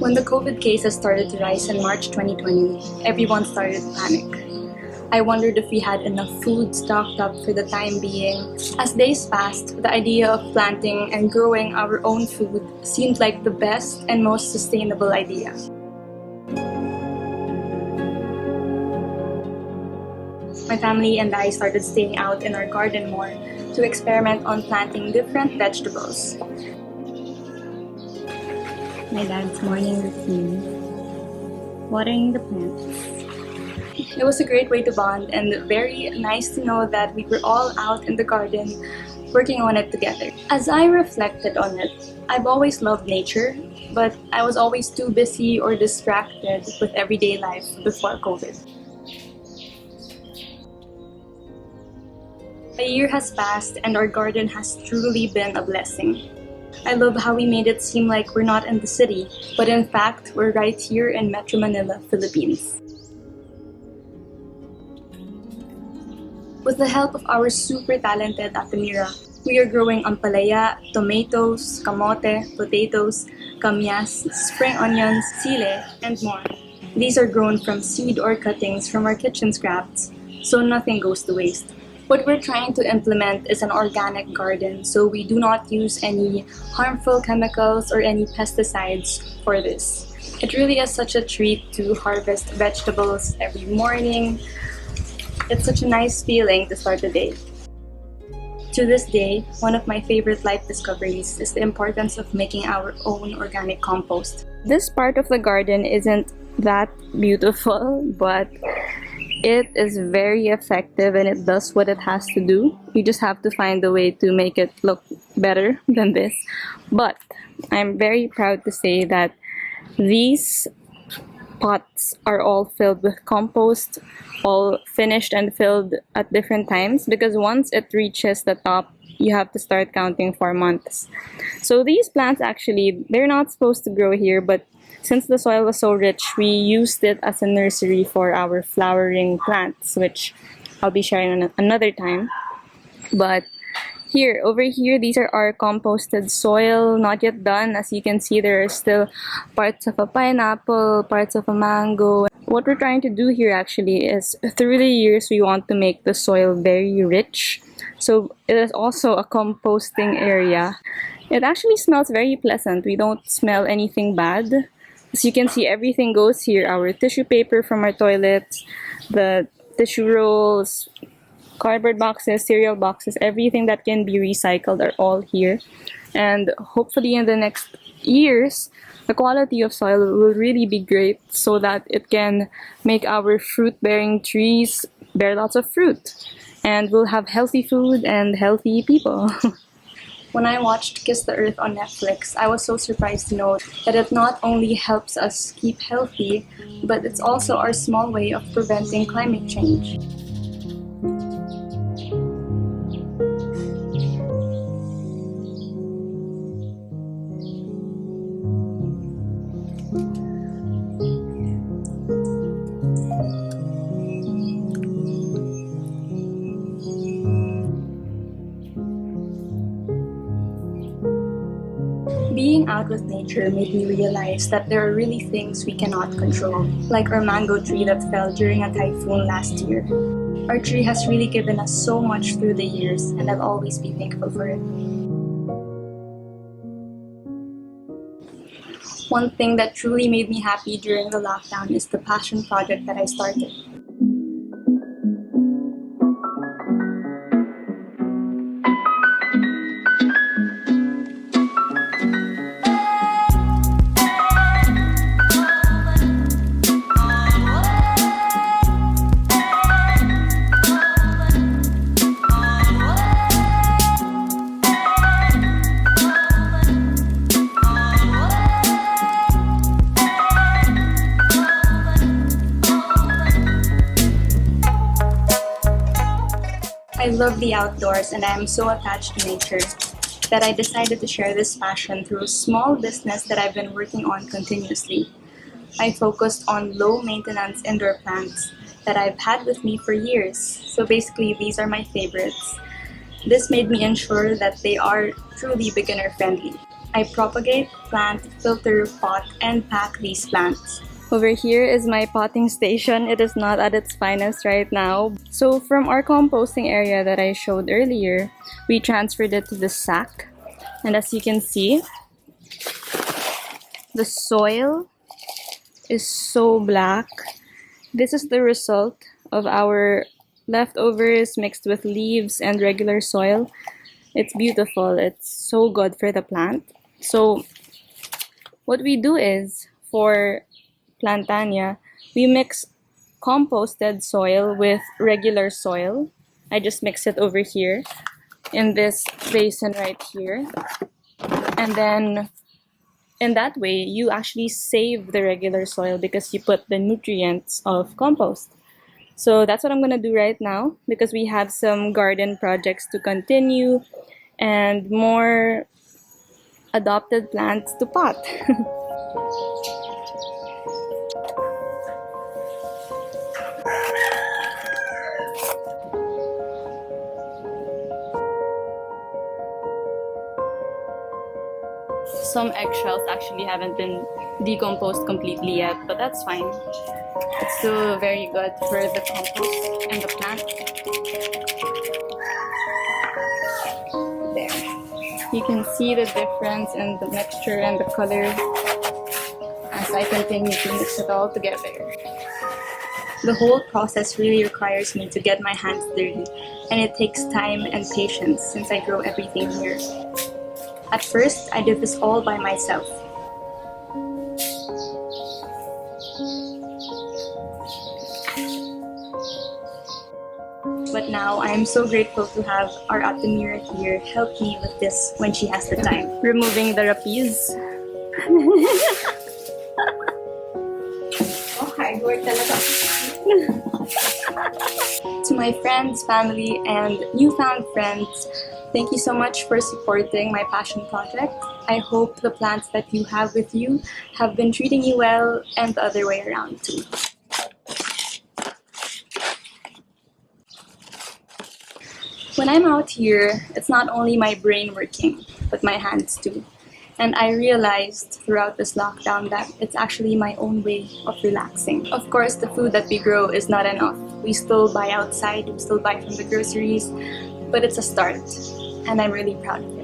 When the COVID cases started to rise in March 2020, everyone started to panic. I wondered if we had enough food stocked up for the time being. As days passed, the idea of planting and growing our own food seemed like the best and most sustainable idea. My family and I started staying out in our garden more to experiment on planting different vegetables. My dad's morning routine, watering the plants. It was a great way to bond and very nice to know that we were all out in the garden working on it together. As I reflected on it, I've always loved nature, but I was always too busy or distracted with everyday life before COVID. A year has passed and our garden has truly been a blessing. I love how we made it seem like we're not in the city, but in fact, we're right here in Metro Manila, Philippines. With the help of our super talented Ate Mira, we are growing ampalaya, tomatoes, kamote, potatoes, kamyas, spring onions, sile, and more. These are grown from seed or cuttings from our kitchen scraps, so nothing goes to waste. What we're trying to implement is an organic garden, so we do not use any harmful chemicals or any pesticides for this. It really is such a treat to harvest vegetables every morning. It's such a nice feeling to start the day. To this day, one of my favorite life discoveries is the importance of making our own organic compost. This part of the garden isn't that beautiful, but it is very effective and it does what it has to do. You just have to find a way to make it look better than this. But I'm very proud to say that these pots are all filled with compost, all finished and filled at different times, because once it reaches the top, you have to start counting for months. So these plants actually, they're not supposed to grow here, but since the soil was so rich, we used it as a nursery for our flowering plants, which I'll be sharing another time. But over here, these are our composted soil, not yet done. As you can see, there are still parts of a pineapple, parts of a mango. What we're trying to do here actually is, through the years, we want to make the soil very rich. So it is also a composting area. It actually smells very pleasant. We don't smell anything bad. As you can see, everything goes here. Our tissue paper from our toilets, the tissue rolls, cardboard boxes, cereal boxes, everything that can be recycled are all here. And hopefully in the next years, the quality of soil will really be great so that it can make our fruit-bearing trees bear lots of fruit. And we'll have healthy food and healthy people. When I watched Kiss the Earth on Netflix, I was so surprised to know that it not only helps us keep healthy, but it's also our small way of preventing climate change. Being out with nature made me realize that there are really things we cannot control, like our mango tree that fell during a typhoon last year. Our tree has really given us so much through the years, and I'll always be thankful for it. One thing that truly made me happy during the lockdown is the passion project that I started. I love the outdoors and I am so attached to nature that I decided to share this passion through a small business that I've been working on continuously. I focused on low-maintenance indoor plants that I've had with me for years. So basically, these are my favorites. This made me ensure that they are truly beginner-friendly. I propagate, plant, filter, pot, and pack these plants. Over here is my potting station. It is not at its finest right now. So from our composting area that I showed earlier, we transferred it to the sack. And as you can see, the soil is so black. This is the result of our leftovers mixed with leaves and regular soil. It's beautiful. It's so good for the plant. So what we do is, for plantanya, we mix composted soil with regular soil. I just mix it over here in this basin right here. And then in that way, you actually save the regular soil because you put the nutrients of compost. So that's what I'm gonna do right now because we have some garden projects to continue and more adopted plants to pot. Some eggshells actually haven't been decomposed completely yet, but that's fine. It's still very good for the compost and the plant. There. You can see the difference in the mixture and the color as I continue to mix it all together. The whole process really requires me to get my hands dirty, and it takes time and patience since I grow everything here. At first, I did this all by myself. But now I am so grateful to have our Ate Mira here help me with this when she has the time. Removing the rapis. Okay, work talaga. To my friends, family, and newfound friends, thank you so much for supporting my passion project. I hope the plants that you have with you have been treating you well and the other way around too. When I'm out here, it's not only my brain working, but my hands too. And I realized throughout this lockdown that it's actually my own way of relaxing. Of course, the food that we grow is not enough. We still buy outside, we still buy from the groceries, but it's a start, and I'm really proud of it.